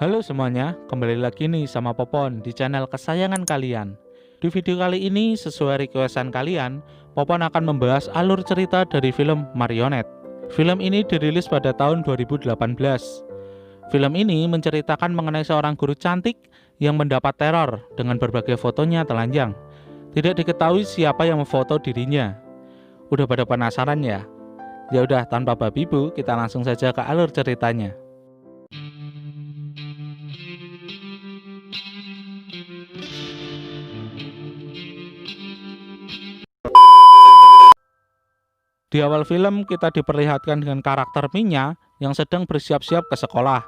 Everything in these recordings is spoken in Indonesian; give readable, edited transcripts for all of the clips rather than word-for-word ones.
Halo semuanya, kembali lagi nih sama Popon di channel kesayangan kalian. Di video kali ini, sesuai requestan kalian, Popon akan membahas alur cerita dari film Marionette. Film ini dirilis pada tahun 2018. Film ini menceritakan mengenai seorang guru cantik yang mendapat teror dengan berbagai fotonya telanjang. Tidak diketahui siapa yang memfoto dirinya. Udah pada penasaran ya? Ya udah, tanpa babi bu, kita langsung saja ke alur ceritanya. Di awal film kita diperlihatkan dengan karakter Minya yang sedang bersiap-siap ke sekolah.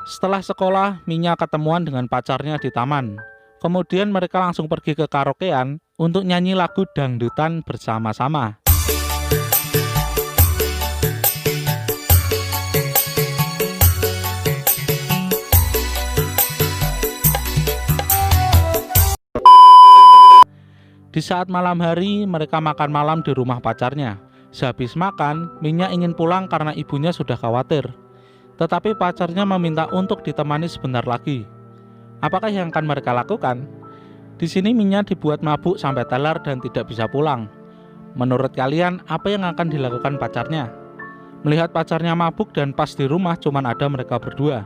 Setelah sekolah, Minya ketemuan dengan pacarnya di taman. Kemudian mereka langsung pergi ke karaokean untuk nyanyi lagu dangdutan bersama-sama. Di saat malam hari, mereka makan malam di rumah pacarnya. Sehabis makan, Minya ingin pulang karena ibunya sudah khawatir. Tetapi pacarnya meminta untuk ditemani sebentar lagi. Apakah yang akan mereka lakukan? Di sini Minya dibuat mabuk sampai teler dan tidak bisa pulang. Menurut kalian, apa yang akan dilakukan pacarnya? Melihat pacarnya mabuk dan pas di rumah cuman ada mereka berdua.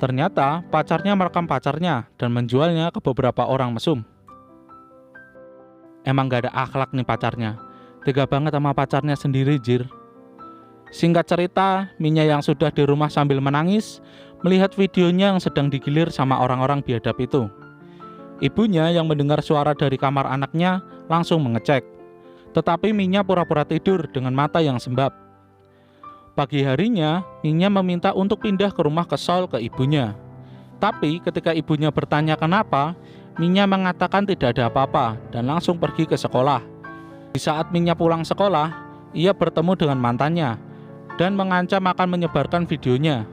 Ternyata pacarnya merekam pacarnya dan menjualnya ke beberapa orang mesum. Emang gak ada akhlak nih pacarnya. Tega banget sama pacarnya sendiri, jir. Singkat cerita, Minya yang sudah di rumah sambil menangis melihat videonya yang sedang digilir sama orang-orang biadab itu. Ibunya yang mendengar suara dari kamar anaknya langsung mengecek. Tetapi Minya pura-pura tidur dengan mata yang sembab. Pagi harinya, Minya meminta untuk pindah ke rumah kesol ke ibunya. Tapi ketika ibunya bertanya kenapa, Minya mengatakan tidak ada apa-apa dan langsung pergi ke sekolah. Di saat Minya pulang sekolah, ia bertemu dengan mantannya dan mengancam akan menyebarkan videonya.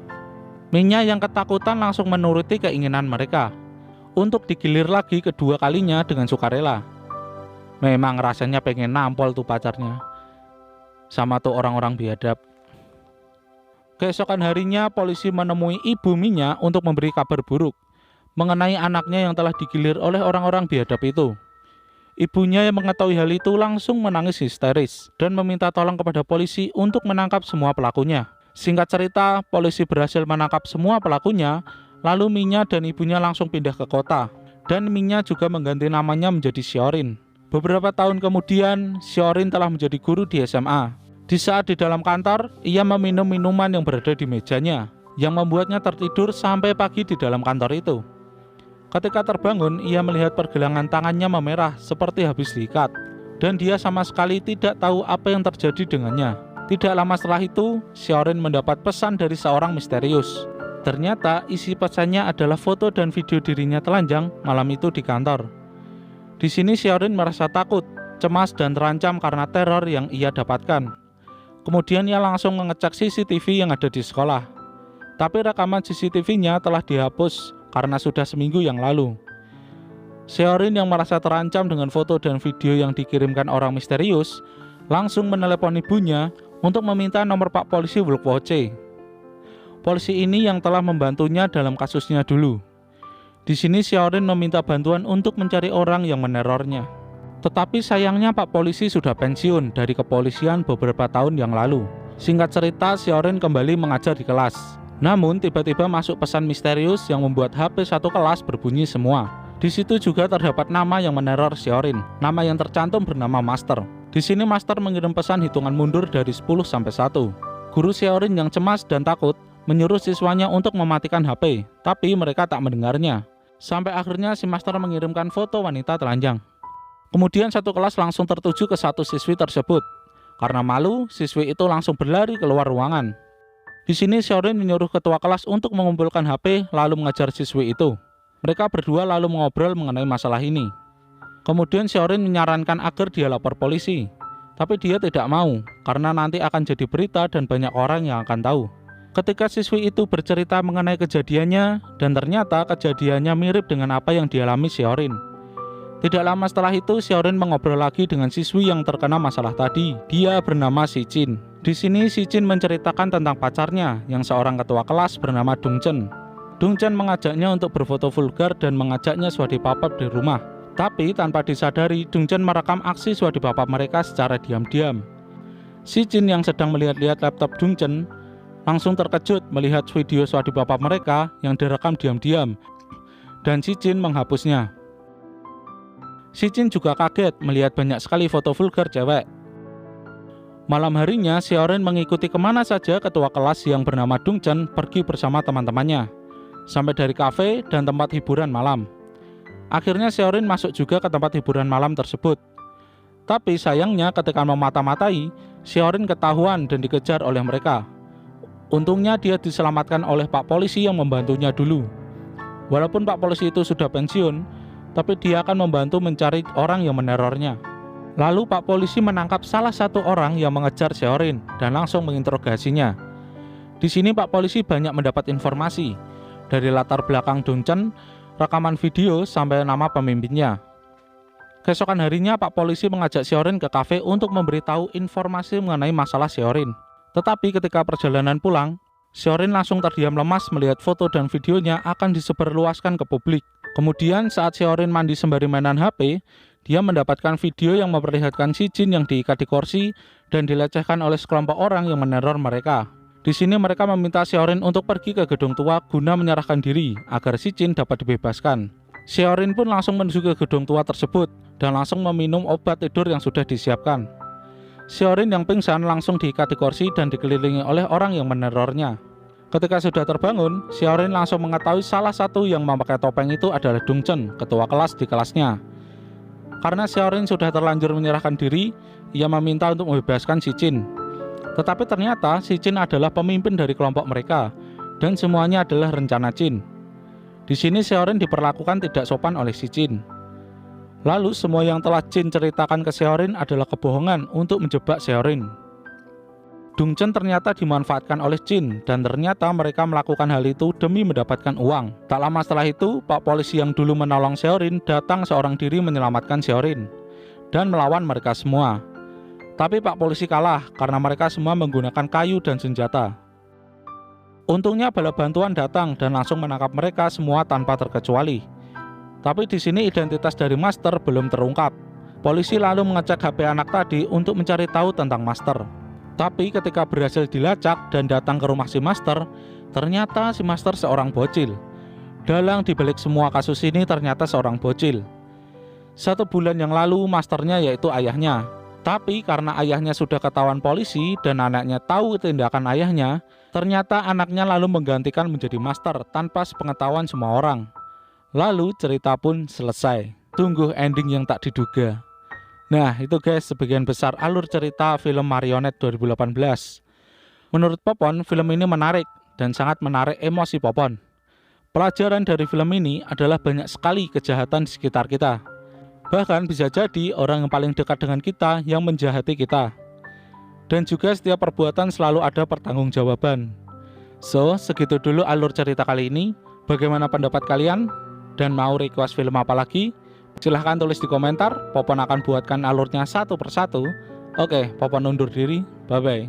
Minya yang ketakutan langsung menuruti keinginan mereka untuk digilir lagi kedua kalinya dengan sukarela. Memang rasanya pengen nampol tuh pacarnya sama tuh orang-orang biadab. Keesokan harinya polisi menemui ibu Minya untuk memberi kabar buruk mengenai anaknya yang telah digilir oleh orang-orang biadab itu. Ibunya yang mengetahui hal itu langsung menangis histeris dan meminta tolong kepada polisi untuk menangkap semua pelakunya. Singkat cerita, polisi berhasil menangkap semua pelakunya, lalu Minya dan ibunya langsung pindah ke kota. Dan Minya juga mengganti namanya menjadi Siorin. Beberapa tahun kemudian, Siorin telah menjadi guru di SMA. Di saat di dalam kantor, ia meminum minuman yang berada di mejanya, yang membuatnya tertidur sampai pagi di dalam kantor itu. Ketika terbangun, ia melihat pergelangan tangannya memerah seperti habis diikat. Dan dia sama sekali tidak tahu apa yang terjadi dengannya. Tidak lama setelah itu, Siorin mendapat pesan dari seorang misterius. Ternyata isi pesannya adalah foto dan video dirinya telanjang malam itu di kantor. Di sini Siorin merasa takut, cemas dan terancam karena teror yang ia dapatkan. Kemudian ia langsung mengecek CCTV yang ada di sekolah. Tapi rekaman CCTV-nya telah dihapus karena sudah seminggu yang lalu. Siorin yang merasa terancam dengan foto dan video yang dikirimkan orang misterius, langsung menelepon ibunya untuk meminta nomor Pak Polisi Wolkwoce. Polisi ini yang telah membantunya dalam kasusnya dulu. Di sini Siorin meminta bantuan untuk mencari orang yang menerornya. Tetapi sayangnya Pak Polisi sudah pensiun dari kepolisian beberapa tahun yang lalu. Singkat cerita, Siorin kembali mengajar di kelas. Namun tiba-tiba masuk pesan misterius yang membuat HP satu kelas berbunyi semua. Di situ juga terdapat nama yang meneror Siorin. Nama yang tercantum bernama Master. Di sini Master mengirim pesan hitungan mundur dari 10 sampai 1. Guru Siorin yang cemas dan takut menyuruh siswanya untuk mematikan HP, tapi mereka tak mendengarnya. Sampai akhirnya si Master mengirimkan foto wanita telanjang. Kemudian satu kelas langsung tertuju ke satu siswi tersebut. Karena malu, siswi itu langsung berlari keluar ruangan. Di sini Siorin menyuruh ketua kelas untuk mengumpulkan HP lalu mengajar siswi itu. Mereka berdua lalu mengobrol mengenai masalah ini. Kemudian Siorin menyarankan agar dia lapor polisi. Tapi dia tidak mau karena nanti akan jadi berita dan banyak orang yang akan tahu. Ketika siswi itu bercerita mengenai kejadiannya dan ternyata kejadiannya mirip dengan apa yang dialami Siorin. Tidak lama setelah itu, Xiaorin mengobrol lagi dengan siswi yang terkena masalah tadi. Dia bernama Si Jin. Di sini Si Jin menceritakan tentang pacarnya yang seorang ketua kelas bernama Dong Chen. Dong Chen mengajaknya untuk berfoto vulgar dan mengajaknya swadipapap di rumah. Tapi tanpa disadari, Dong Chen merekam aksi swadipapap mereka secara diam-diam. Si Jin yang sedang melihat-lihat laptop Dong Chen langsung terkejut melihat video swadipapap mereka yang direkam diam-diam, dan Si Jin menghapusnya. Si Jin juga kaget melihat banyak sekali foto vulgar cewek. Malam harinya, Xiaorin mengikuti kemana saja ketua kelas yang bernama Dong Chen pergi bersama teman-temannya, sampai dari kafe dan tempat hiburan malam. Akhirnya Xiaorin masuk juga ke tempat hiburan malam tersebut. Tapi sayangnya ketika memata-matai, Xiaorin ketahuan dan dikejar oleh mereka. Untungnya dia diselamatkan oleh Pak Polisi yang membantunya dulu. Walaupun Pak Polisi itu sudah pensiun, tapi dia akan membantu mencari orang yang menerornya. Lalu Pak Polisi menangkap salah satu orang yang mengejar Xiaorin dan langsung menginterogasinya. Di sini Pak Polisi banyak mendapat informasi dari latar belakang Dong Chen, rekaman video, sampai nama pemimpinnya. Keesokan harinya Pak Polisi mengajak Xiaorin ke kafe untuk memberitahu informasi mengenai masalah Xiaorin. Tetapi ketika perjalanan pulang, Xiaorin langsung terdiam lemas melihat foto dan videonya akan disebarluaskan ke publik. Kemudian saat Xiaorin mandi sembari mainan HP, dia mendapatkan video yang memperlihatkan Si Jin yang diikat di kursi dan dilecehkan oleh sekelompok orang yang meneror mereka. Di sini mereka meminta Xiaorin untuk pergi ke gedung tua guna menyerahkan diri agar Si Jin dapat dibebaskan. Xiaorin pun langsung menuju ke gedung tua tersebut dan langsung meminum obat tidur yang sudah disiapkan. Xiaorin yang pingsan langsung diikat di kursi dan dikelilingi oleh orang yang menerornya. Ketika sudah terbangun, Xiaorin langsung mengetahui salah satu yang memakai topeng itu adalah Dong Chen, ketua kelas di kelasnya. Karena Xiaorin sudah terlanjur menyerahkan diri, ia meminta untuk membebaskan Si Jin. Tetapi ternyata Si Jin adalah pemimpin dari kelompok mereka, dan semuanya adalah rencana Jin. Di sini Xiaorin diperlakukan tidak sopan oleh Si Jin. Lalu semua yang telah Jin ceritakan ke Xiaorin adalah kebohongan untuk menjebak Xiaorin. Dong Chen ternyata dimanfaatkan oleh Jin, dan ternyata mereka melakukan hal itu demi mendapatkan uang. Tak lama setelah itu, Pak Polisi yang dulu menolong Xiaorin datang seorang diri menyelamatkan Xiaorin dan melawan mereka semua. Tapi Pak Polisi kalah karena mereka semua menggunakan kayu dan senjata. Untungnya bala bantuan datang dan langsung menangkap mereka semua tanpa terkecuali. Tapi di sini identitas dari Master belum terungkap. Polisi lalu mengecek HP anak tadi untuk mencari tahu tentang Master. Tapi ketika berhasil dilacak dan datang ke rumah si Master, ternyata si Master seorang bocil. Dalang dibalik semua kasus ini ternyata seorang bocil. 1 bulan yang lalu Masternya yaitu ayahnya. Tapi karena ayahnya sudah ketahuan polisi dan anaknya tahu tindakan ayahnya, ternyata anaknya lalu menggantikan menjadi Master tanpa sepengetahuan semua orang. Lalu cerita pun selesai. Tunggu ending yang tak diduga. Nah itu guys sebagian besar alur cerita film Marionette 2018. Menurut Popon, film ini menarik dan sangat menarik emosi Popon. Pelajaran dari film ini adalah banyak sekali kejahatan di sekitar kita. Bahkan bisa jadi orang yang paling dekat dengan kita yang menjahati kita. Dan juga setiap perbuatan selalu ada pertanggungjawaban. So, segitu dulu alur cerita kali ini. Bagaimana pendapat kalian? Dan mau request film apa lagi? Silahkan tulis di komentar, Popon akan buatkan alurnya satu persatu. Oke, Popon undur diri, bye-bye.